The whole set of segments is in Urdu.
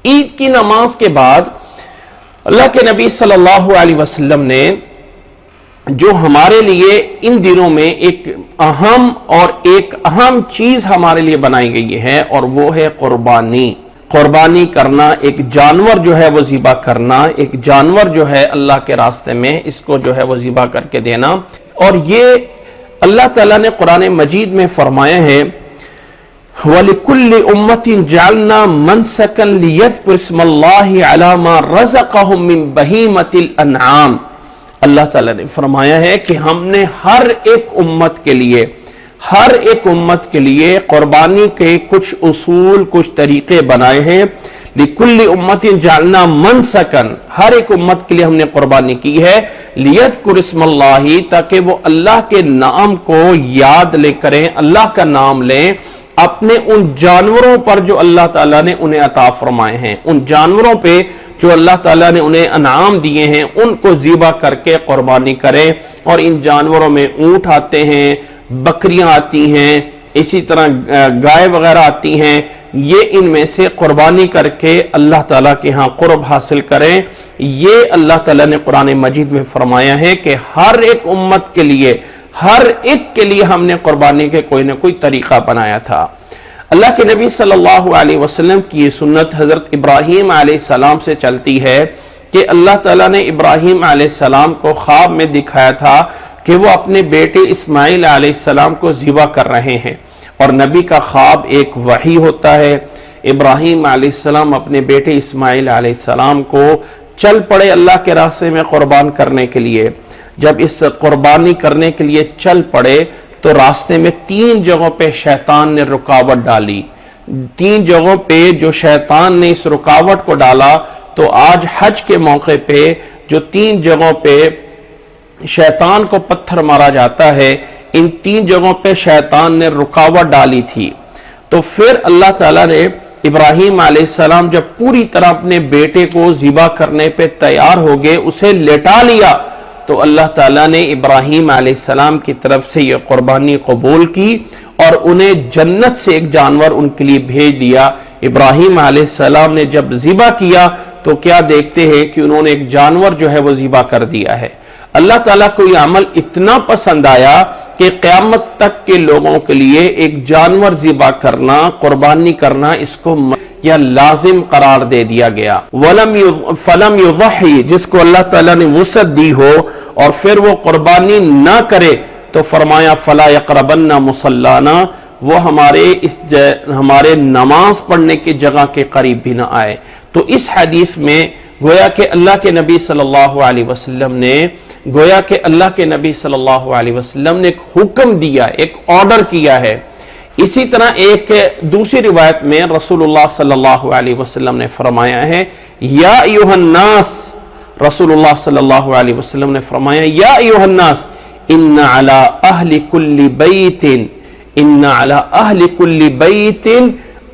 عید کی نماز کے بعد اللہ کے نبی صلی اللہ علیہ وسلم نے جو ہمارے لیے ان دنوں میں ایک اہم چیز ہمارے لیے بنائی گئی ہے، اور وہ ہے قربانی کرنا، ایک جانور جو ہے وہ ذبح کرنا، ایک جانور جو ہے اللہ کے راستے میں اس کو جو ہے وہ ذبح کر کے دینا۔ اور یہ اللہ تعالیٰ نے قرآن مجید میں فرمایا ہے وَلِكُلِّ أُمَّةٍ جَعَلْنَا مَنْسَكًا لِيَذْكُرُوا اسْمَ اللَّهِ عَلَى مَا رَزَقَهُم مِّن بَهِيمَةِ الْأَنْعَامِ۔ اللہ تعالیٰ نے فرمایا ہے کہ ہم نے ہر ایک امت کے لیے قربانی کے کچھ اصول، کچھ طریقے بنائے ہیں۔ لِكُلِّ أُمَّةٍ جَعَلْنَا مَنْسَكًا، ہر ایک امت کے لیے ہم نے قربانی کی ہے، لِيَذْكُرُوا اسْمَ اللَّهِ، تاکہ وہ اللہ کے نام کو یاد لے کریں، اللہ کا نام لیں اپنے ان جانوروں پر جو اللہ تعالیٰ نے انہیں عطا فرمائے ہیں، ان جانوروں پہ جو اللہ تعالیٰ نے انہیں انعام دیے ہیں، ان کو ذبح کر کے قربانی کریں۔ اور ان جانوروں میں اونٹ آتے ہیں، بکریاں آتی ہیں، اسی طرح گائے وغیرہ آتی ہیں، یہ ان میں سے قربانی کر کے اللہ تعالیٰ کے ہاں قرب حاصل کریں۔ یہ اللہ تعالیٰ نے قرآن مجید میں فرمایا ہے کہ ہر ایک امت کے لیے، ہر ایک کے لیے ہم نے قربانی کے کوئی نہ کوئی طریقہ بنایا تھا۔ اللہ کے نبی صلی اللہ علیہ وسلم کی یہ سنت حضرت ابراہیم علیہ السلام سے چلتی ہے کہ اللہ تعالیٰ نے ابراہیم علیہ السلام کو خواب میں دکھایا تھا کہ وہ اپنے بیٹے اسماعیل علیہ السلام کو ذبح کر رہے ہیں، اور نبی کا خواب ایک وحی ہوتا ہے۔ ابراہیم علیہ السلام اپنے بیٹے اسماعیل علیہ السلام کو چل پڑے اللہ کے راستے میں قربان کرنے کے لیے۔ جب اس قربانی کرنے کے لیے چل پڑے تو راستے میں 3 جگہوں پہ شیطان نے رکاوٹ ڈالی۔ 3 جگہوں پہ جو شیطان نے اس رکاوٹ کو ڈالا، تو آج حج کے موقع پہ جو 3 جگہوں پہ شیطان کو پتھر مارا جاتا ہے، ان 3 جگہوں پہ شیطان نے رکاوٹ ڈالی تھی۔ تو پھر اللہ تعالیٰ نے ابراہیم علیہ السلام جب پوری طرح اپنے بیٹے کو ذبح کرنے پہ تیار ہو گئے، اسے لٹا لیا، تو اللہ تعالیٰ نے ابراہیم علیہ السلام کی طرف سے یہ قربانی قبول کی اور انہیں جنت سے ایک جانور ان کے لیے بھیج دیا۔ ابراہیم علیہ السلام نے جب ذبح کیا تو کیا دیکھتے ہیں کہ انہوں نے ایک جانور جو ہے وہ ذبح کر دیا ہے۔ اللہ تعالیٰ کو یہ عمل اتنا پسند آیا کہ قیامت تک کے لوگوں کے لیے ایک جانور ذبح کرنا، قربانی کرنا، اس کو یا لازم قرار دے دیا گیا۔ فَلَمْ يُضَحِّ، جس کو اللہ تعالیٰ نے وسعت دی ہو اور پھر وہ قربانی نہ کرے، تو فرمایا فَلَا يَقْرَبَنَّ مُصَلَّانَا، وہ ہمارے نماز پڑھنے کی جگہ کے قریب بھی نہ آئے۔ تو اس حدیث میں گویا کہ اللہ کے نبی صلی اللہ علیہ وسلم نے ایک حکم دیا، ایک آرڈر کیا ہے۔ اسی طرح ایک دوسری روایت میں رسول اللہ صلی اللہ علیہ وسلم نے فرمایا ہے یا ایھا الناس، رسول اللہ صلی اللہ علیہ وسلم نے فرمایا یا ایھا الناس ان علی اہل کل بیت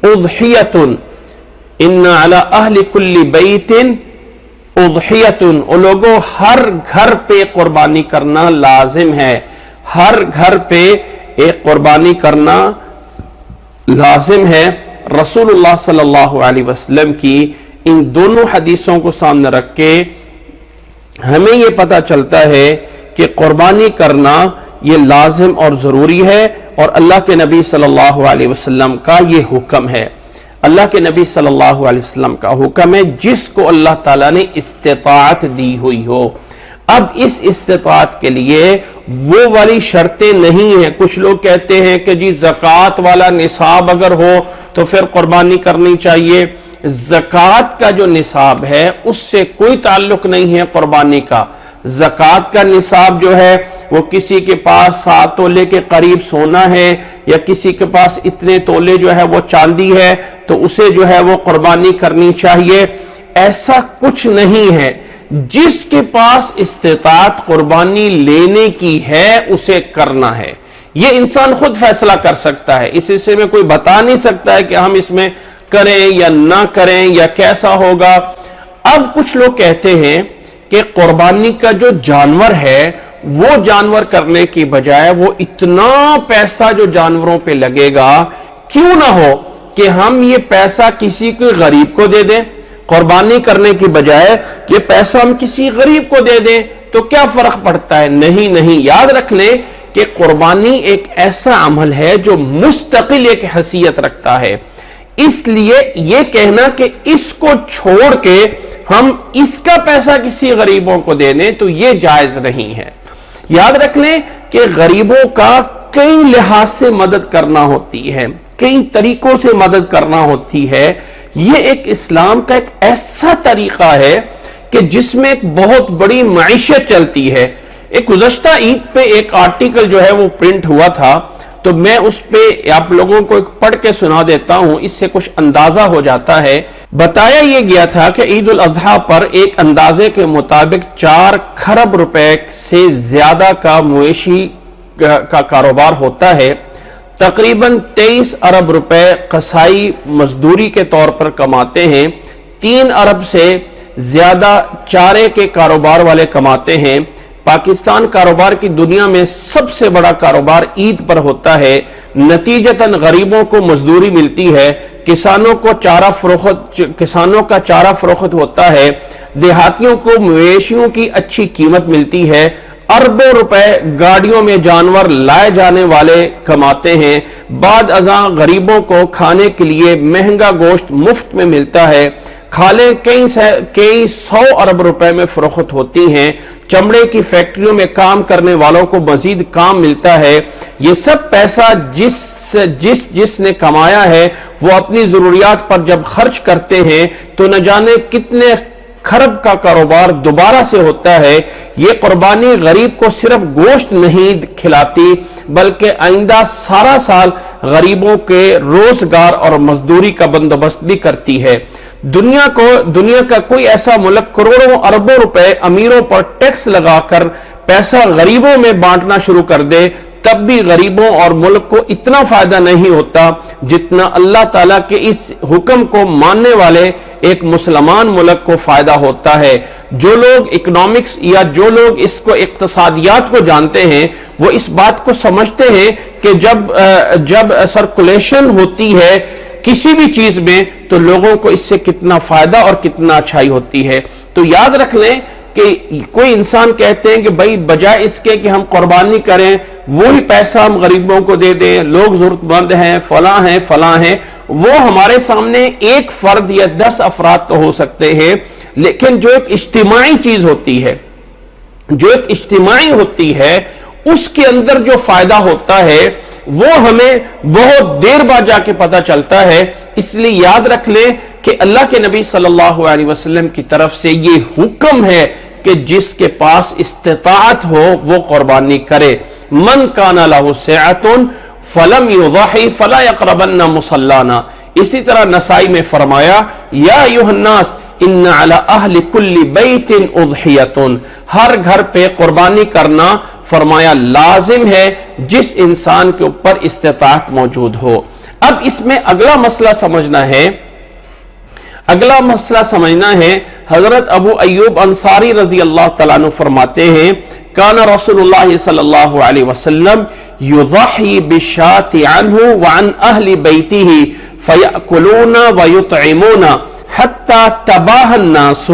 اضحیۃ، ان علی اہل کل بیت اضحیۃ، او لوگوں ہر گھر پہ قربانی کرنا لازم ہے، ہر گھر پہ ایک قربانی کرنا لازم ہے۔ رسول اللہ صلی اللہ علیہ وسلم کی ان دونوں حدیثوں کو سامنے رکھ کے ہمیں یہ پتہ چلتا ہے کہ قربانی کرنا یہ لازم اور ضروری ہے، اور اللہ کے نبی صلی اللہ علیہ وسلم کا یہ حکم ہے۔ اللہ کے نبی صلی اللہ علیہ وسلم کا حکم ہے جس کو اللہ تعالیٰ نے استطاعت دی ہوئی ہو۔ اب اس استطاعت کے لیے وہ والی شرطیں نہیں ہیں۔ کچھ لوگ کہتے ہیں کہ جی زکوٰۃ والا نصاب اگر ہو تو پھر قربانی کرنی چاہیے۔ زکوٰۃ کا جو نصاب ہے اس سے کوئی تعلق نہیں ہے قربانی کا۔ زکوٰۃ کا نصاب جو ہے وہ کسی کے پاس 7 تولے کے قریب سونا ہے، یا کسی کے پاس اتنے تولے جو ہے وہ چاندی ہے، تو اسے جو ہے وہ قربانی کرنی چاہیے۔ ایسا کچھ نہیں ہے۔ جس کے پاس استطاعت قربانی لینے کی ہے اسے کرنا ہے۔ یہ انسان خود فیصلہ کر سکتا ہے، اس حصے میں کوئی بتا نہیں سکتا ہے کہ ہم اس میں کریں یا نہ کریں یا کیسا ہوگا۔ اب کچھ لوگ کہتے ہیں کہ قربانی کا جو جانور ہے وہ جانور کرنے کی بجائے وہ اتنا پیسہ جو جانوروں پہ لگے گا، کیوں نہ ہو کہ ہم یہ پیسہ کسی کو غریب کو دے دیں، قربانی کرنے کی بجائے یہ پیسہ ہم کسی غریب کو دے دیں تو کیا فرق پڑتا ہے؟ نہیں، یاد رکھ لیں کہ قربانی ایک ایسا عمل ہے جو مستقل ایک حیثیت رکھتا ہے، اس لیے یہ کہنا کہ اس کو چھوڑ کے ہم اس کا پیسہ کسی غریبوں کو دے دیں تو یہ جائز نہیں ہے۔ یاد رکھ لیں کہ غریبوں کا کئی لحاظ سے مدد کرنا ہوتی ہے، کئی طریقوں سے مدد کرنا ہوتی ہے۔ یہ ایک اسلام کا ایک ایسا طریقہ ہے کہ جس میں ایک بہت بڑی معیشت چلتی ہے۔ ایک گزشتہ عید پہ ایک آرٹیکل جو ہے وہ پرنٹ ہوا تھا، تو میں اس پہ آپ لوگوں کو ایک پڑھ کے سنا دیتا ہوں، اس سے کچھ اندازہ ہو جاتا ہے۔ بتایا یہ گیا تھا کہ عید الاضحیٰ پر ایک اندازے کے مطابق 4 کھرب روپے سے زیادہ کا مویشی کا کاروبار ہوتا ہے۔ تقریباً 23 ارب روپے قصائی مزدوری کے طور پر کماتے ہیں، 3 ارب سے زیادہ چارے کے کاروبار والے کماتے ہیں۔ پاکستان کاروبار کی دنیا میں سب سے بڑا کاروبار عید پر ہوتا ہے۔ نتیجتاً غریبوں کو مزدوری ملتی ہے، کسانوں کا چارہ فروخت ہوتا ہے، دیہاتیوں کو مویشیوں کی اچھی قیمت ملتی ہے، اربوں روپے گاڑیوں میں جانور لائے جانے والے کماتے ہیں، بعد ازاں غریبوں کو کھانے کے لیے مہنگا گوشت مفت میں ملتا ہے، کھالیں کئی 100 ارب روپے میں فروخت ہوتی ہیں، چمڑے کی فیکٹریوں میں کام کرنے والوں کو مزید کام ملتا ہے۔ یہ سب پیسہ جس نے کمایا ہے وہ اپنی ضروریات پر جب خرچ کرتے ہیں تو نہ جانے کتنے کھرب کا کاروبار دوبارہ سے ہوتا ہے۔ یہ قربانی غریب کو صرف گوشت نہیں کھلاتی بلکہ آئندہ سارا سال غریبوں کے روزگار اور مزدوری کا بندوبست بھی کرتی ہے۔ دنیا کا کوئی ایسا ملک کروڑوں اربوں روپے امیروں پر ٹیکس لگا کر پیسہ غریبوں میں بانٹنا شروع کر دے تب بھی غریبوں اور ملک کو اتنا فائدہ نہیں ہوتا جتنا اللہ تعالیٰ کے اس حکم کو ماننے والے ایک مسلمان ملک کو فائدہ ہوتا ہے۔ جو لوگ اکنامکس یا جو لوگ اس کو اقتصادیات کو جانتے ہیں وہ اس بات کو سمجھتے ہیں کہ جب سرکولیشن ہوتی ہے کسی بھی چیز میں تو لوگوں کو اس سے کتنا فائدہ اور کتنا اچھائی ہوتی ہے۔ تو یاد رکھ لیں کہ کوئی انسان کہتے ہیں کہ بھائی بجائے اس کے کہ ہم قربانی کریں وہی پیسہ ہم غریبوں کو دے دیں، لوگ ضرورت مند ہیں، فلاں ہیں، وہ ہمارے سامنے ایک فرد یا 10 افراد تو ہو سکتے ہیں، لیکن جو ایک اجتماعی چیز ہوتی ہے اس کے اندر جو فائدہ ہوتا ہے وہ ہمیں بہت دیر بعد جا کے پتہ چلتا ہے۔ اس لیے یاد رکھ لیں کہ اللہ کے نبی صلی اللہ علیہ وسلم کی طرف سے یہ حکم ہے کہ جس کے پاس استطاعت ہو وہ قربانی کرے۔ من کان لہ سعۃ فلم یضحی فلا یقربن مصلانا۔ اسی طرح نسائی میں فرمایا یا ایھا الناس ان علی اہل کل بیت اضحیۃ، ہر گھر پہ قربانی کرنا فرمایا لازم ہے جس انسان کے اوپر استطاعت موجود ہو۔ اب اس میں اگلا مسئلہ سمجھنا ہے۔ حضرت ابو ایوب انصاری رضی اللہ تعالیٰ عنہ فرماتے ہیں کان رسول اللہ صلی اللہ علیہ وسلم یضحی بالشاۃ عنہ وعن اہل بیتہ فیأکلون ویطعمون حتی تباہ الناس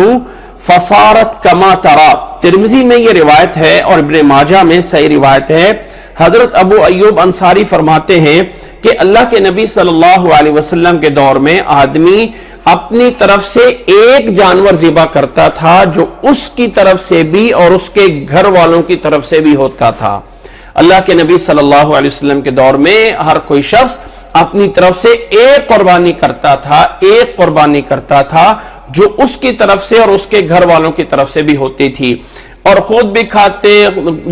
فصارت کما ترى۔ ترمذی میں یہ روایت ہے اور ابن ماجہ میں صحیح روایت ہے۔ حضرت ابو ایوب انصاری فرماتے ہیں کہ اللہ کے نبی صلی اللہ علیہ وسلم کے دور میں آدمی اپنی طرف سے ایک جانور ذبح کرتا تھا جو اس کی طرف سے بھی اور اس کے گھر والوں کی طرف سے بھی ہوتا تھا۔ اللہ کے نبی صلی اللہ علیہ وسلم کے دور میں ہر کوئی شخص اپنی طرف سے ایک قربانی کرتا تھا جو اس کی طرف سے اور اس کے گھر والوں کی طرف سے بھی ہوتی تھی، اور خود بھی کھاتے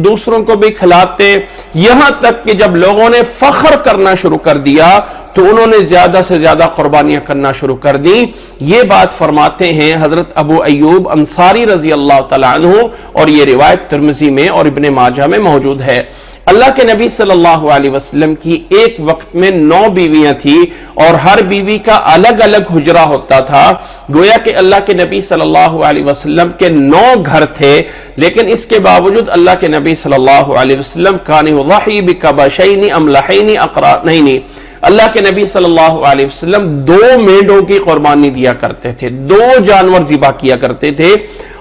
دوسروں کو بھی کھلاتے، یہاں تک کہ جب لوگوں نے فخر کرنا شروع کر دیا تو انہوں نے زیادہ سے زیادہ قربانیاں کرنا شروع کر دی۔ یہ بات فرماتے ہیں حضرت ابو ایوب انصاری رضی اللہ تعالیٰ عنہ، اور یہ روایت ترمذی میں اور ابن ماجہ میں موجود ہے۔ اللہ کے نبی صلی اللہ علیہ وسلم کی ایک وقت میں 9 بیویاں تھیں اور ہر بیوی کا الگ الگ حجرہ ہوتا تھا۔ گویا کہ اللہ کے نبی صلی اللہ علیہ وسلم کے 9 گھر تھے، لیکن اس کے باوجود اللہ کے نبی صلی اللہ علیہ وسلم کان یضحی بکبشین املحین اقرانین، اللہ کے نبی صلی اللہ علیہ وسلم 2 مینڈوں کی قربانی دیا کرتے تھے، 2 جانور ذبح کیا کرتے تھے،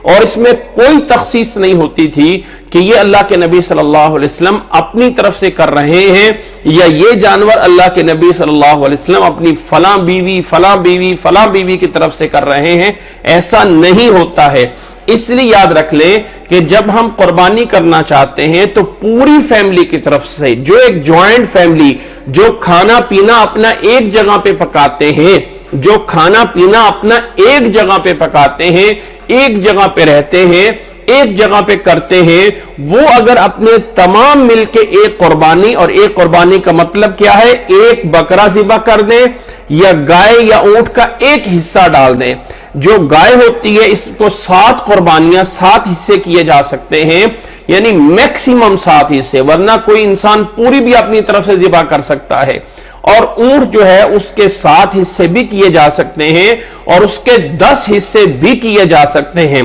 اور اس میں کوئی تخصیص نہیں ہوتی تھی کہ یہ اللہ کے نبی صلی اللہ علیہ وسلم اپنی طرف سے کر رہے ہیں یا یہ جانور اللہ کے نبی صلی اللہ علیہ وسلم اپنی فلاں بیوی فلاں بیوی فلاں بیوی کی طرف سے کر رہے ہیں، ایسا نہیں ہوتا ہے۔ اس لیے یاد رکھ لیں کہ جب ہم قربانی کرنا چاہتے ہیں تو پوری فیملی کی طرف سے، جو ایک جوائنٹ فیملی جو کھانا پینا اپنا ایک جگہ پہ پکاتے ہیں، جو کھانا پینا اپنا ایک جگہ پہ پکاتے ہیں، ایک جگہ پہ رہتے ہیں، ایک جگہ پہ کرتے ہیں، وہ اگر اپنے تمام مل کے ایک قربانی، اور ایک قربانی کا مطلب کیا ہے، ایک بکرا ذبح کر دیں یا گائے یا اونٹ کا ایک حصہ ڈال دیں۔ جو گائے ہوتی ہے اس کو 7 قربانیاں 7 حصے کیے جا سکتے ہیں، یعنی میکسیمم 7 حصے، ورنہ کوئی انسان پوری بھی اپنی طرف سے ذبح کر سکتا ہے۔ اور اونٹ جو ہے اس کے 7 حصے بھی کیے جا سکتے ہیں اور اس کے 10 حصے بھی کیے جا سکتے ہیں،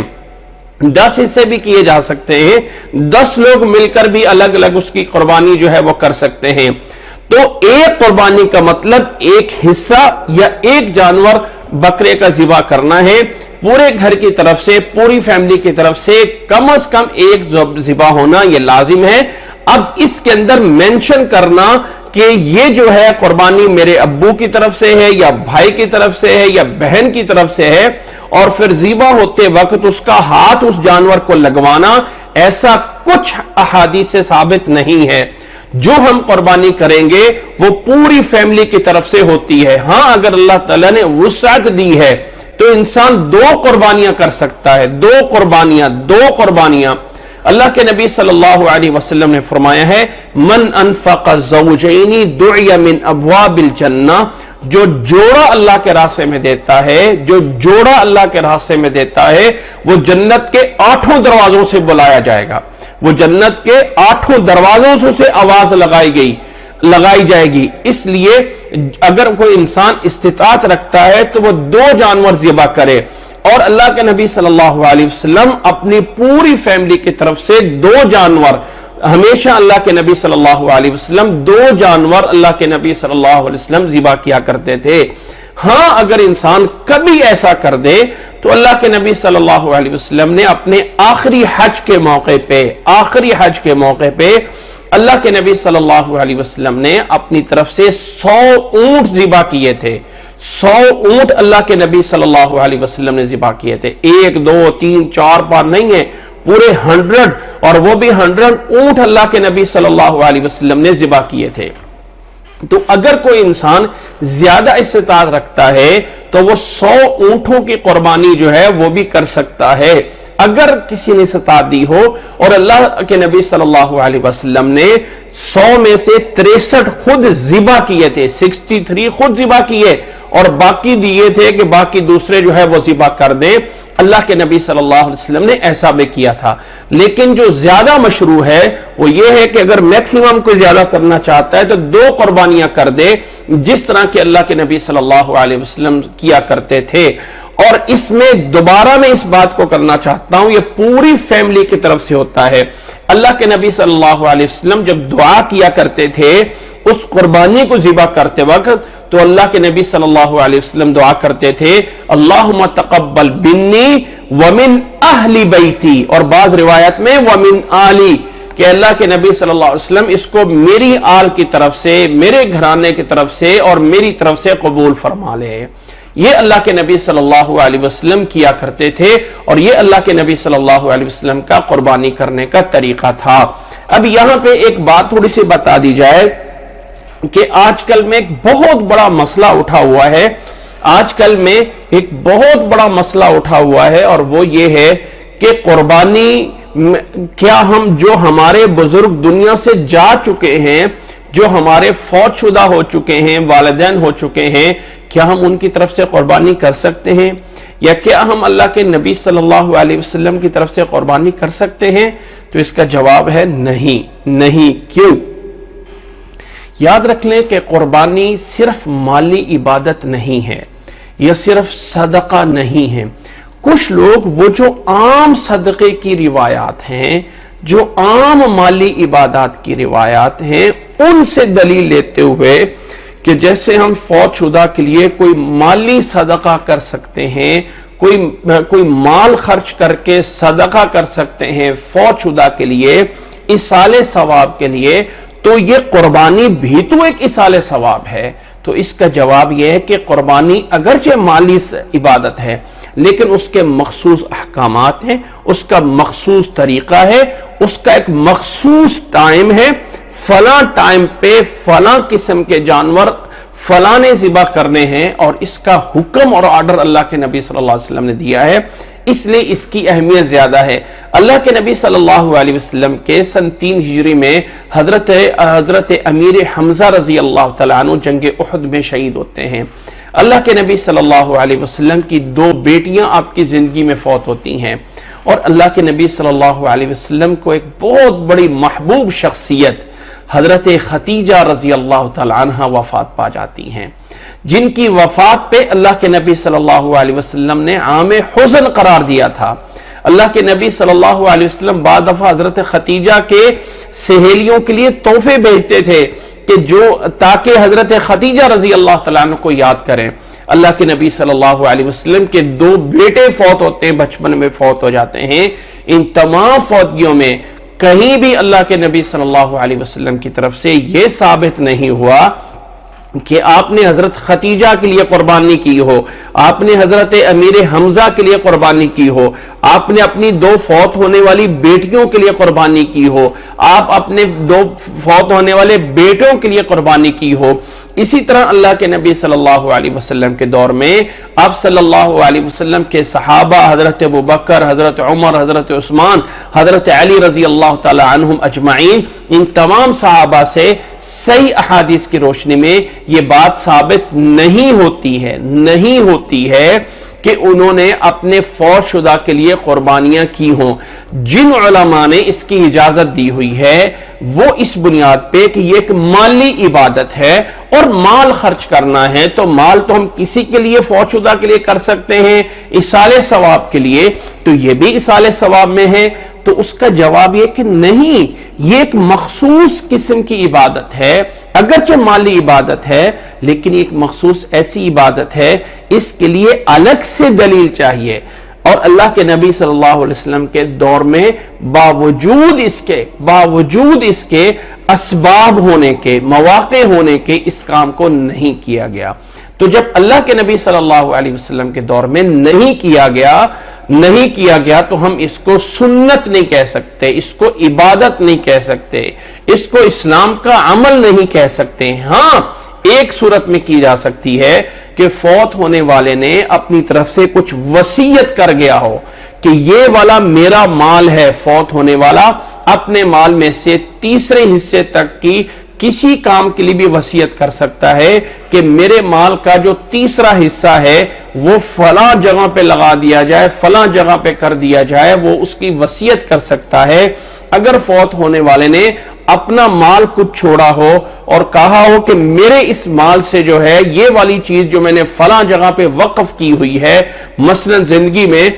10 حصے بھی کیے جا سکتے ہیں، 10 لوگ مل کر بھی الگ الگ اس کی قربانی جو ہے وہ کر سکتے ہیں۔ تو ایک قربانی کا مطلب ایک حصہ یا ایک جانور بکرے کا ذبح کرنا ہے، پورے گھر کی طرف سے، پوری فیملی کی طرف سے کم از کم ایک ذبح ہونا یہ لازم ہے۔ اب اس کے اندر مینشن کرنا کہ یہ جو ہے قربانی میرے ابو کی طرف سے ہے یا بھائی کی طرف سے ہے یا بہن کی طرف سے ہے، اور پھر ذبح ہوتے وقت اس کا ہاتھ اس جانور کو لگوانا، ایسا کچھ احادیث سے ثابت نہیں ہے۔ جو ہم قربانی کریں گے وہ پوری فیملی کی طرف سے ہوتی ہے۔ ہاں اگر اللہ تعالیٰ نے وسعت دی ہے تو انسان 2 قربانیاں کر سکتا ہے، 2 قربانیاں۔ اللہ کے نبی صلی اللہ علیہ وسلم نے فرمایا ہے، من انفق زوجین دعی من ابواب الجنہ، جو جوڑا اللہ کے راستے میں دیتا ہے، جو جوڑا اللہ کے راستے میں دیتا ہے، وہ جنت کے 8 دروازوں سے بلایا جائے گا، وہ جنت کے 8 دروازوں سے آواز لگائی جائے گی۔ اس لیے اگر کوئی انسان استطاعت رکھتا ہے تو وہ 2 جانور ذبح کرے، اور اللہ کے نبی صلی اللہ علیہ وسلم اپنی پوری فیملی کی طرف سے 2 جانور، ہمیشہ اللہ کے نبی صلی اللہ علیہ وسلم 2 جانور اللہ کے نبی صلی اللہ علیہ وسلم ذبح کیا کرتے تھے۔ ہاں اگر انسان کبھی ایسا کر دے تو اللہ کے نبی صلی اللہ علیہ وسلم نے اپنے آخری حج کے موقع پہ اللہ کے نبی صلی اللہ علیہ وسلم نے اپنی طرف سے 100 اونٹ ذبح کیے تھے، 100 اونٹ اللہ کے نبی صلی اللہ علیہ وسلم نے ذبح کیے تھے، 1 2 3 4 بار نہیں ہے، پورے 100، اور وہ بھی 100 اونٹ اللہ کے نبی صلی اللہ علیہ وسلم نے ذبح کیے تھے۔ تو اگر کوئی انسان زیادہ استطاعت رکھتا ہے تو وہ 100 اونٹوں کی قربانی جو ہے وہ بھی کر سکتا ہے، اگر کسی نے استطاعت دی ہو۔ اور اللہ کے نبی صلی اللہ علیہ وسلم نے 100 میں سے 63 خود ذبح کیے تھے، 63 خود ذبح کیے، اور باقی دیے تھے کہ باقی دوسرے جو ہے وہ ذبح کر دیں۔ اللہ کے نبی صلی اللہ علیہ وسلم نے ایسا بھی کیا تھا۔ لیکن جو زیادہ مشروع ہے وہ یہ ہے کہ اگر میکسیمم کوئی زیادہ کرنا چاہتا ہے تو 2 قربانیاں کر دے، جس طرح کہ اللہ کے نبی صلی اللہ علیہ وسلم کیا کرتے تھے۔ اور اس میں دوبارہ میں اس بات کو کرنا چاہتا ہوں، یہ پوری فیملی کی طرف سے ہوتا ہے۔ اللہ کے نبی صلی اللہ علیہ وسلم جب دعا کیا کرتے تھے اس قربانی کو ذبح کرتے وقت، تو اللہ کے نبی صلی اللہ علیہ وسلم دعا کرتے تھے، اللہم تقبل منی ومن اہل بیتی، اور بعض روایت میں ومن آلی، کہ اللہ کے نبی صلی اللہ علیہ وسلم اس کو میری آل کی طرف سے، میرے گھرانے کی طرف سے اور میری طرف سے قبول فرما لے۔ یہ اللہ کے نبی صلی اللہ علیہ وسلم کیا کرتے تھے، اور یہ اللہ کے نبی صلی اللہ علیہ وسلم کا قربانی کرنے کا طریقہ تھا۔ اب یہاں پہ ایک بات تھوڑی سی بتا دی جائے کہ آج کل میں ایک بہت بڑا مسئلہ اٹھا ہوا ہے، اور وہ یہ ہے کہ قربانی کیا ہم جو ہمارے بزرگ دنیا سے جا چکے ہیں، جو ہمارے فوت شدہ ہو چکے ہیں، والدین ہو چکے ہیں، کیا ہم ان کی طرف سے قربانی کر سکتے ہیں، یا کیا ہم اللہ کے نبی صلی اللہ علیہ وسلم کی طرف سے قربانی کر سکتے ہیں؟ تو اس کا جواب ہے نہیں۔ کیوں؟ یاد رکھ لیں کہ قربانی صرف مالی عبادت نہیں ہے، یہ صرف صدقہ نہیں ہے۔ کچھ لوگ وہ جو عام صدقے کی روایات ہیں، جو عام مالی عبادات کی روایات ہیں، ان سے دلیل لیتے ہوئے کہ جیسے ہم فوت شدہ کے لیے کوئی مالی صدقہ کر سکتے ہیں، کوئی مال خرچ کر کے صدقہ کر سکتے ہیں فوت شدہ کے لیے ایصال ثواب کے لیے، تو یہ قربانی بھی تو ایک ایصال ثواب ہے۔ تو اس کا جواب یہ ہے کہ قربانی اگرچہ مالی عبادت ہے لیکن اس کے مخصوص احکامات ہیں، اس کا مخصوص طریقہ ہے، اس کا ایک مخصوص ٹائم ہے، فلاں ٹائم پہ فلاں قسم کے جانور فلاں نے ذبح کرنے ہیں، اور اس کا حکم اور آرڈر اللہ کے نبی صلی اللہ علیہ وسلم نے دیا ہے، اس لیے اس کی اہمیت زیادہ ہے۔ اللہ کے نبی صلی اللہ علیہ وسلم کے سن 3 ہجری میں حضرت امیر حمزہ رضی اللہ تعالیٰ عنہ جنگ احد میں شہید ہوتے ہیں۔ اللہ کے نبی صلی اللہ علیہ وسلم کی 2 بیٹیاں آپ کی زندگی میں فوت ہوتی ہیں، اور اللہ کے نبی صلی اللہ علیہ وسلم کو ایک بہت بڑی محبوب شخصیت حضرت ختیجہ رضی اللہ تعالیٰ عنہ وفات پا جاتی ہیں، جن کی وفات پہ اللہ کے نبی صلی اللہ علیہ وسلم نے عام حزن قرار دیا تھا۔ اللہ کے نبی صلی اللہ علیہ وسلم بعد دفعہ حضرت ختیجہ کے سہیلیوں کے لیے تحفے بھیجتے تھے کہ تاکہ حضرت ختیجہ رضی اللہ تعالیٰ عنہ کو یاد کریں۔ اللہ کے نبی صلی اللہ علیہ وسلم کے 2 بیٹے فوت ہوتے ہیں، بچپن میں فوت ہو جاتے ہیں۔ ان تمام فوتگیوں میں کہیں بھی اللہ کے نبی صلی اللہ علیہ وسلم کی طرف سے یہ ثابت نہیں ہوا کہ آپ نے حضرت ختیجہ کے لیے قربانی کی ہو، آپ نے حضرت امیر حمزہ کے لیے قربانی کی ہو، آپ نے اپنی 2 فوت ہونے والی بیٹیوں کے لیے قربانی کی ہو، آپ اپنے 2 فوت ہونے والے بیٹوں کے لیے قربانی کی ہو۔ اسی طرح اللہ کے نبی صلی اللہ علیہ وسلم کے دور میں آپ صلی اللہ علیہ وسلم کے صحابہ حضرت ابوبکر، حضرت عمر، حضرت عثمان، حضرت علی رضی اللہ تعالی عنہم اجمعین، ان تمام صحابہ سے صحیح احادیث کی روشنی میں یہ بات ثابت نہیں ہوتی ہے کہ انہوں نے اپنے فوت شدہ کے لیے قربانیاں کی ہوں۔ جن علماء نے اس کی اجازت دی ہوئی ہے وہ اس بنیاد پہ کہ یہ ایک مالی عبادت ہے اور مال خرچ کرنا ہے، تو مال تو ہم کسی کے لیے فوت شدہ کے لیے کر سکتے ہیں ایصال ثواب کے لیے، تو یہ بھی ایصال ثواب میں ہے۔ تو اس کا جواب یہ کہ نہیں، یہ ایک مخصوص قسم کی عبادت ہے، اگرچہ مالی عبادت ہے لیکن ایک مخصوص ایسی عبادت ہے، اس کے لیے الگ سے دلیل چاہیے۔ اور اللہ کے نبی صلی اللہ علیہ وسلم کے دور میں باوجود اس کے اسباب ہونے کے، مواقع ہونے کے، اس کام کو نہیں کیا گیا۔ تو جب اللہ کے نبی صلی اللہ علیہ وسلم کے دور میں نہیں کیا گیا تو ہم اس کو سنت نہیں کہہ سکتے، اس کو عبادت نہیں کہہ سکتے، اس کو اسلام کا عمل نہیں کہہ سکتے۔ ہاں، ایک صورت میں کی جا سکتی ہے کہ فوت ہونے والے نے اپنی طرف سے کچھ وصیت کر گیا ہو کہ یہ والا میرا مال ہے، فوت ہونے والا اپنے مال میں سے تیسرے حصے تک کی کسی کام کے لیے بھی وصیت کر سکتا ہے کہ میرے مال کا جو تیسرا حصہ ہے وہ فلاں جگہ پہ لگا دیا جائے، فلاں جگہ پہ کر دیا جائے، وہ اس کی وصیت کر سکتا ہے۔ اگر فوت ہونے والے نے اپنا مال کچھ چھوڑا ہو اور کہا ہو کہ میرے اس مال سے جو ہے یہ والی چیز جو میں نے فلاں جگہ پہ وقف کی ہوئی ہے، مثلا زندگی میں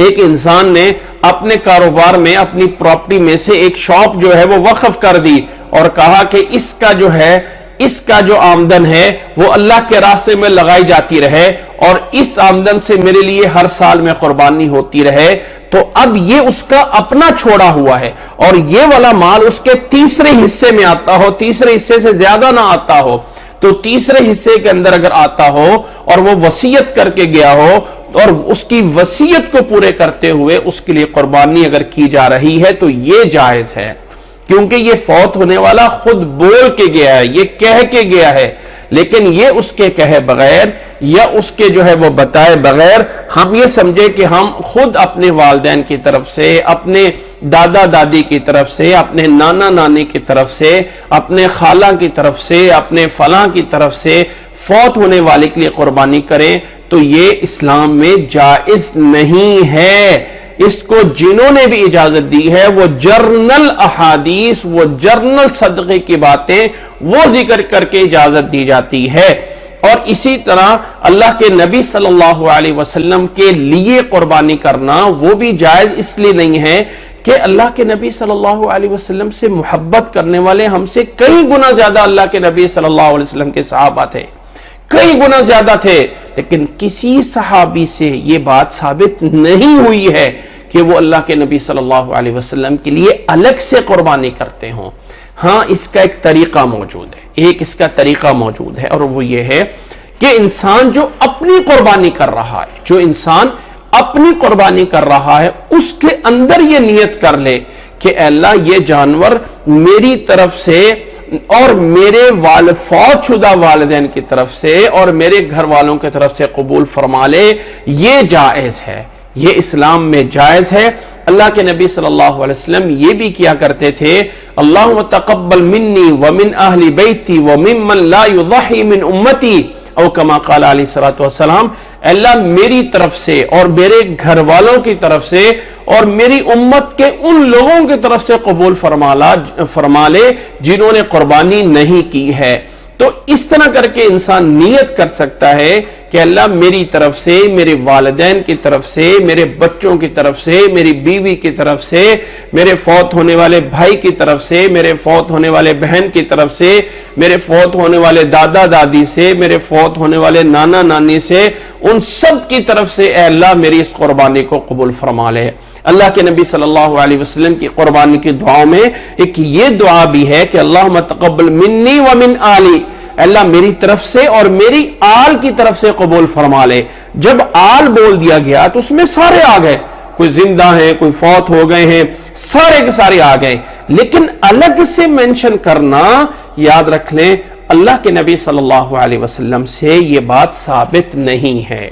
ایک انسان نے اپنے کاروبار میں اپنی پراپرٹی میں سے ایک شاپ جو ہے وہ وقف کر دی اور کہا کہ اس کا جو آمدن ہے وہ اللہ کے راستے میں لگائی جاتی رہے اور اس آمدن سے میرے لیے ہر سال میں قربانی ہوتی رہے، تو اب یہ اس کا اپنا چھوڑا ہوا ہے اور یہ والا مال اس کے تیسرے حصے میں آتا ہو، تیسرے حصے سے زیادہ نہ آتا ہو، تو تیسرے حصے کے اندر اگر آتا ہو اور وہ وصیت کر کے گیا ہو اور اس کی وصیت کو پورے کرتے ہوئے اس کے لیے قربانی اگر کی جا رہی ہے تو یہ جائز ہے، کیونکہ یہ فوت ہونے والا خود بول کے گیا ہے، یہ کہہ کے گیا ہے، لیکن یہ اس کے کہے بغیر یا اس کے جو ہے وہ بتائے بغیر ہم یہ سمجھے کہ ہم خود اپنے والدین کی طرف سے، اپنے دادا دادی کی طرف سے، اپنے نانا نانی کی طرف سے، اپنے خالہ کی طرف سے، اپنے فلاں کی طرف سے فوت ہونے والے کے لیے قربانی کریں، تو یہ اسلام میں جائز نہیں ہے۔ اس کو جنہوں نے بھی اجازت دی ہے وہ جرنل احادیث، وہ جرنل صدقے کی باتیں وہ ذکر کر کے اجازت دی جاتی ہے۔ اور اسی طرح اللہ کے نبی صلی اللہ علیہ وسلم کے لیے قربانی کرنا وہ بھی جائز اس لیے نہیں ہے کہ اللہ کے نبی صلی اللہ علیہ وسلم سے محبت کرنے والے ہم سے کئی گنا زیادہ اللہ کے نبی صلی اللہ علیہ وسلم کے صحابہ تھے، کئی گنا زیادہ تھے، لیکن کسی صحابی سے یہ بات ثابت نہیں ہوئی ہے کہ وہ اللہ کے نبی صلی اللہ علیہ وسلم کے لیے الگ سے قربانی کرتے ہوں۔ ہاں اس کا ایک طریقہ موجود ہے، اس کا طریقہ موجود ہے، اور وہ یہ ہے کہ انسان جو اپنی قربانی کر رہا ہے، جو انسان اپنی قربانی کر رہا ہے، اس کے اندر یہ نیت کر لے کہ اے اللہ یہ جانور میری طرف سے اور میرے فوت شدہ والدین کی طرف سے اور میرے گھر والوں کی طرف سے قبول فرما لے، یہ جائز ہے، یہ اسلام میں جائز ہے۔ اللہ کے نبی صلی اللہ علیہ وسلم یہ بھی کیا کرتے تھے، اللہم تقبل منی ومن اہل بیتی وممن لا یضحی من امتی، او کما قال علیہ الصلوۃ والسلام، اللہ میری طرف سے اور میرے گھر والوں کی طرف سے اور میری امت کے ان لوگوں کی طرف سے قبول فرما لے جنہوں نے قربانی نہیں کی ہے۔ تو اس طرح کر کے انسان نیت کر سکتا ہے کہ اللہ میری طرف سے، میرے والدین کی طرف سے، میرے بچوں کی طرف سے، میری بیوی کی طرف سے، میرے فوت ہونے والے بھائی کی طرف سے، میرے فوت ہونے والے بہن کی طرف سے، میرے فوت ہونے والے دادا دادی سے، میرے فوت ہونے والے نانا نانی سے، ان سب کی طرف سے اے اللہ میری اس قربانی کو قبول فرما لے۔ اللہ کے نبی صلی اللہ علیہ وسلم کی قربانی کی دعاؤں میں ایک یہ دعا بھی ہے کہ اللہم تقبل منی ومن آلی، اللہ میری طرف سے اور میری آل کی طرف سے قبول فرما لے۔ جب آل بول دیا گیا تو اس میں سارے آ گئے، کوئی زندہ ہیں، کوئی فوت ہو گئے ہیں، سارے کے سارے آ گئے، لیکن الگ سے منشن کرنا، یاد رکھ لیں اللہ کے نبی صلی اللہ علیہ وسلم سے یہ بات ثابت نہیں ہے۔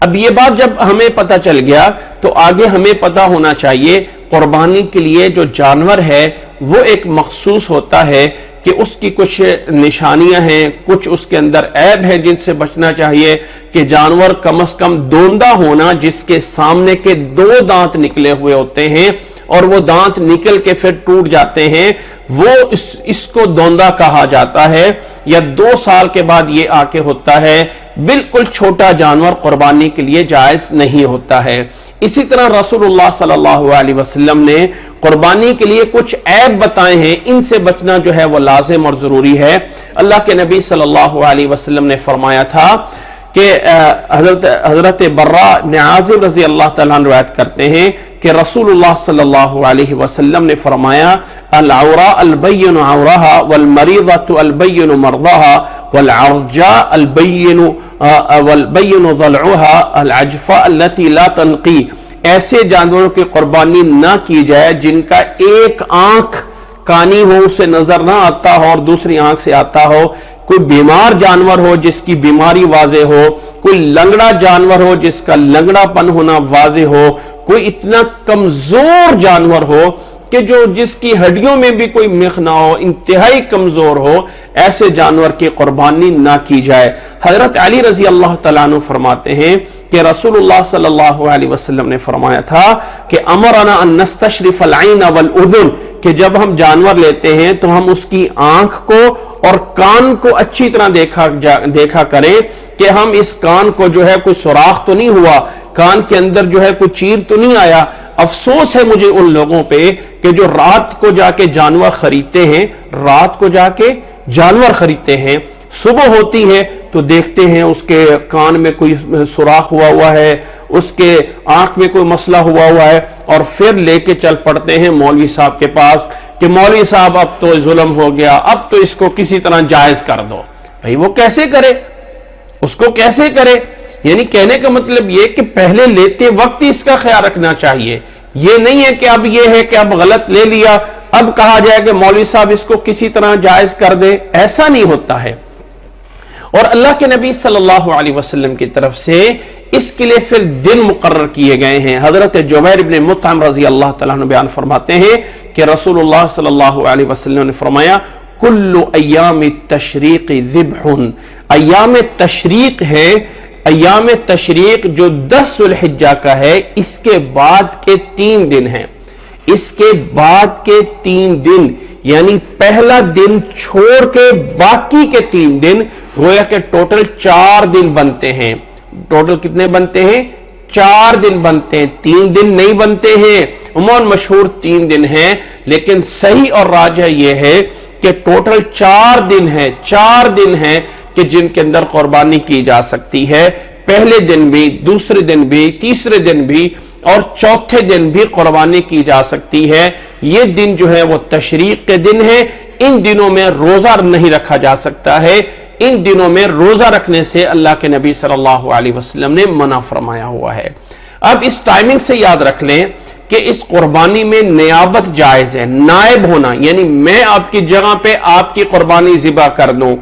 اب یہ بات جب ہمیں پتہ چل گیا تو آگے ہمیں پتہ ہونا چاہیے قربانی کے لیے جو جانور ہے وہ ایک مخصوص ہوتا ہے کہ اس کی کچھ نشانیاں ہیں، کچھ اس کے اندر عیب ہے جن سے بچنا چاہیے، کہ جانور کم از کم دوندہ ہونا، جس کے سامنے کے 2 دانت نکلے ہوئے ہوتے ہیں اور وہ دانت نکل کے پھر ٹوٹ جاتے ہیں، وہ اس کو دوندہ کہا جاتا ہے، یا 2 سال کے بعد یہ آ کے ہوتا ہے۔ بالکل چھوٹا جانور قربانی کے لیے جائز نہیں ہوتا ہے۔ اسی طرح رسول اللہ صلی اللہ علیہ وسلم نے قربانی کے لیے کچھ عیب بتائے ہیں، ان سے بچنا جو ہے وہ لازم اور ضروری ہے۔ اللہ کے نبی صلی اللہ علیہ وسلم نے فرمایا تھا کہ حضرت براء بن عازب رضی اللہ تعالیٰ عنہ روایت کرتے ہیں کہ رسول اللہ صلی اللہ علیہ وسلم نے فرمایا العوراء البین عورها والمریضة البین مرضاها والعرجاء البین ضلعها العجفاء التي لا تنقی، ایسے جانوروں کی قربانی نہ کی جائے جن کا ایک آنکھ کانی ہو، اسے نظر نہ آتا ہو اور دوسری آنکھ سے آتا ہو، کوئی بیمار جانور ہو جس کی بیماری واضح ہو، کوئی لنگڑا جانور ہو جس کا لنگڑا پن ہونا واضح ہو، کوئی اتنا کمزور جانور ہو کہ جس کی ہڈیوں میں بھی کوئی میخ نہ ہو، انتہائی کمزور ہو، ایسے جانور کی قربانی نہ کی جائے۔ حضرت علی رضی اللہ تعالیٰ عنہ فرماتے ہیں کہ رسول اللہ صلی اللہ علیہ وسلم نے فرمایا تھا کہ امرنا ان نستشرف العین والاذن، کہ جب ہم جانور لیتے ہیں تو ہم اس کی آنکھ کو اور کان کو اچھی طرح دیکھا کریں کہ ہم اس کان کو جو ہے کوئی سوراخ تو نہیں ہوا، کان کے اندر جو ہے کوئی چیر تو نہیں آیا۔ افسوس ہے مجھے ان لوگوں پہ کہ جو رات کو جا کے جانور خریدتے ہیں، رات کو جا کے جانور خریدتے ہیں، صبح ہوتی ہے تو دیکھتے ہیں اس کے کان میں کوئی سوراخ ہوا ہے، اس کے آنکھ میں کوئی مسئلہ ہوا ہے، اور پھر لے کے چل پڑتے ہیں مولوی صاحب کے پاس کہ مولوی صاحب اب تو ظلم ہو گیا، اب تو اس کو کسی طرح جائز کر دو۔ بھائی وہ کیسے کرے، اس کو کیسے کرے؟ یعنی کہنے کا مطلب یہ کہ پہلے لیتے وقت اس کا خیال رکھنا چاہیے، یہ نہیں ہے کہ اب یہ ہے کہ اب غلط لے لیا اب کہا جائے کہ مولوی صاحب اس کو کسی طرح جائز کر دے، ایسا نہیں ہوتا ہے۔ اور اللہ کے نبی صلی اللہ علیہ وسلم کی طرف سے اس کے لیے پھر دن مقرر کیے گئے ہیں۔ حضرت جبیر بن مطعم رضی اللہ تعالیٰ عنہ بیان فرماتے ہیں کہ رسول اللہ صلی اللہ علیہ وسلم نے فرمایا کل ایام التشریق ذبح، ایام تشریق ہے، ایام تشریق جو 10 ذو الحجہ کا ہے، اس کے بعد کے 3 دن ہیں، اس کے بعد کے 3 دن یعنی پہلا دن چھوڑ کے باقی کے 3 دن گویا کہ ٹوٹل 4 دن بنتے ہیں. ٹوٹل کتنے بنتے ہیں؟ 4 دن بنتے ہیں، 3 دن نہیں بنتے ہیں. عموماً مشہور 3 دن ہیں، لیکن صحیح اور راجح یہ ہے کہ ٹوٹل 4 دن ہیں. 4 دن ہیں کہ جن کے اندر قربانی کی جا سکتی ہے. پہلے دن بھی، دوسرے دن بھی، تیسرے دن بھی اور چوتھے دن بھی قربانی کی جا سکتی ہے. یہ دن جو ہے وہ تشریق کے دن ہے. ان دنوں میں روزہ نہیں رکھا جا سکتا ہے. ان دنوں میں روزہ رکھنے سے اللہ کے نبی صلی اللہ علیہ وسلم نے منع فرمایا ہوا ہے. اب اس ٹائمنگ سے یاد رکھ لیں کہ اس قربانی میں نیابت جائز ہے. نائب ہونا یعنی میں آپ کی جگہ پہ آپ کی قربانی ذبح کر دوں،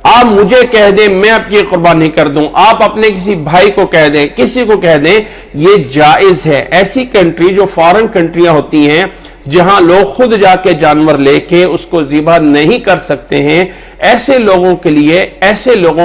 آپ مجھے کہہ دیں میں آپ کی قربانی کر دوں، آپ اپنے کسی بھائی کو کہہ دیں، کسی کو کہہ دیں، یہ جائز ہے. ایسی کنٹری جو فارن کنٹریاں ہوتی ہیں جہاں لوگ خود جا کے جانور لے کے اس کو ذبح نہیں کر سکتے ہیں، ایسے لوگوں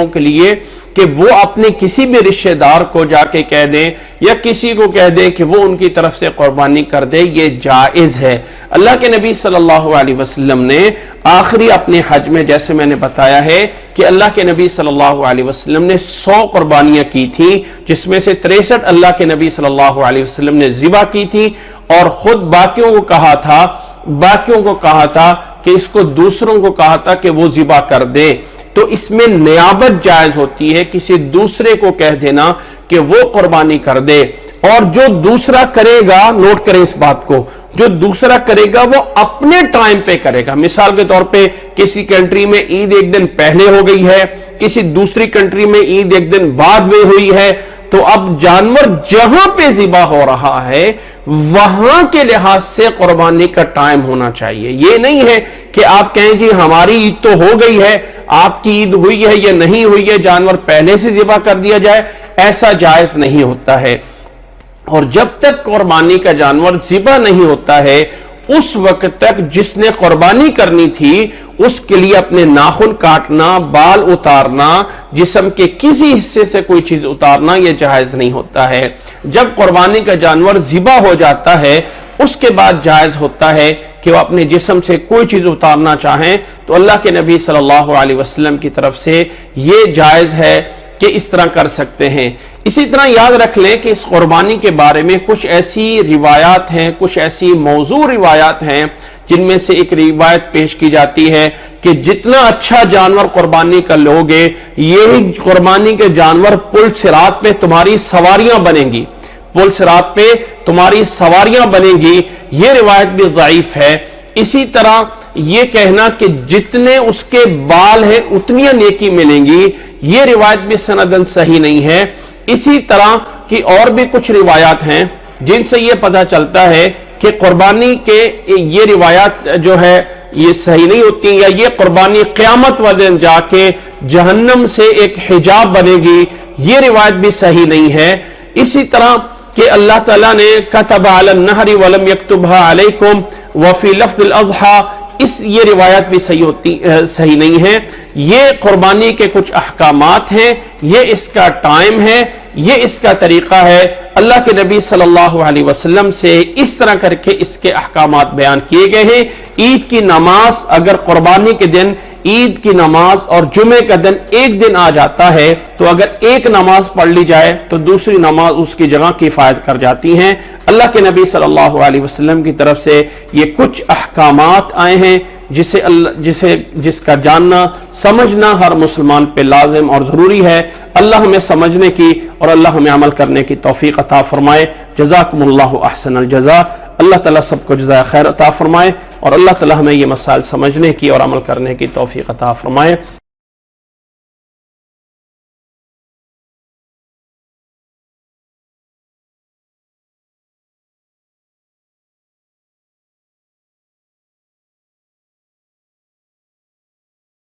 کے لیے کہ وہ اپنے کسی بھی رشتہ دار کو جا کے کہہ دیں یا کسی کو کہہ دیں کہ وہ ان کی طرف سے قربانی کر دے، یہ جائز ہے. اللہ کے نبی صلی اللہ علیہ وسلم نے آخری اپنے حج میں، جیسے میں نے بتایا ہے کہ اللہ کے نبی صلی اللہ علیہ وسلم نے 100 قربانیاں کی تھی، جس میں سے 63 اللہ کے نبی صلی اللہ علیہ وسلم نے ذبح کی تھی، اور خود باقیوں کو کہا تھا کہ اس کو دوسروں کو کہا تھا کہ وہ ذبح کر دے. تو اس میں نیابت جائز ہوتی ہے، کسی دوسرے کو کہہ دینا کہ وہ قربانی کر دے. اور جو دوسرا کرے گا، نوٹ کریں اس بات کو، جو دوسرا کرے گا وہ اپنے ٹائم پہ کرے گا. مثال کے طور پہ کسی کنٹری میں عید ایک دن پہلے ہو گئی ہے، کسی دوسری کنٹری میں عید ایک دن بعد میں ہوئی ہے، تو اب جانور جہاں پہ ذبح ہو رہا ہے وہاں کے لحاظ سے قربانی کا ٹائم ہونا چاہیے. یہ نہیں ہے کہ آپ کہیں جی ہماری عید تو ہو گئی ہے، آپ کی عید ہوئی ہے یا نہیں ہوئی ہے، جانور پہلے سے ذبح کر دیا جائے، ایسا جائز نہیں ہوتا ہے. اور جب تک قربانی کا جانور ذبح نہیں ہوتا ہے اس وقت تک جس نے قربانی کرنی تھی اس کے لیے اپنے ناخن کاٹنا، بال اتارنا، جسم کے کسی حصے سے کوئی چیز اتارنا یہ جائز نہیں ہوتا ہے. جب قربانی کا جانور ذبح ہو جاتا ہے اس کے بعد جائز ہوتا ہے کہ وہ اپنے جسم سے کوئی چیز اتارنا چاہیں تو اللہ کے نبی صلی اللہ علیہ وسلم کی طرف سے یہ جائز ہے کہ اس طرح کر سکتے ہیں. اسی طرح یاد رکھ لیں کہ اس قربانی کے بارے میں کچھ ایسی روایات ہیں، کچھ ایسی موضوع روایات ہیں جن میں سے ایک روایت پیش کی جاتی ہے کہ جتنا اچھا جانور قربانی کا لوگے یہی قربانی کے جانور پل صراط پہ تمہاری سواریاں بنیں گی، پل صراط پہ تمہاری سواریاں بنیں گی. یہ روایت بھی ضعیف ہے. اسی طرح یہ کہنا کہ جتنے اس کے بال ہیں اتنی نیکی ملیں گی، یہ روایت بھی سندن صحیح نہیں ہے. اسی طرح کی اور بھی کچھ روایات ہیں جن سے یہ پتہ چلتا ہے کہ قربانی کے یہ روایات جو ہے یہ صحیح نہیں ہوتی، یا یہ قربانی قیامت والے دن جا کے جہنم سے ایک حجاب بنے گی، یہ روایت بھی صحیح نہیں ہے. اسی طرح کہ اللہ تعالیٰ نے کتب علی النہر ولم یکتبها علیکم وفی لفظ الاضحیٰ، یہ روایت بھی صحیح نہیں ہے. یہ قربانی کے کچھ احکامات ہیں، یہ اس کا ٹائم ہے، یہ اس کا طریقہ ہے. اللہ کے نبی صلی اللہ علیہ وسلم سے اس طرح کر کے اس کے احکامات بیان کیے گئے ہیں. عید کی نماز اگر قربانی کے دن عید کی نماز اور جمعے کا دن ایک دن آ جاتا ہے تو اگر ایک نماز پڑھ لی جائے تو دوسری نماز اس کی جگہ کفایت کر جاتی ہیں. اللہ کے نبی صلی اللہ علیہ وسلم کی طرف سے یہ کچھ احکامات آئے ہیں جس کا جاننا سمجھنا ہر مسلمان پہ لازم اور ضروری ہے. اللہ ہمیں سمجھنے کی اور اللہ ہمیں عمل کرنے کی توفیق عطا فرمائے. جزاکم اللہ احسن الجزاء. اللہ تعالیٰ سب کو جزائے خیر عطا فرمائے اور اللہ تعالیٰ ہمیں یہ مسائل سمجھنے کی اور عمل کرنے کی توفیق عطا فرمائے.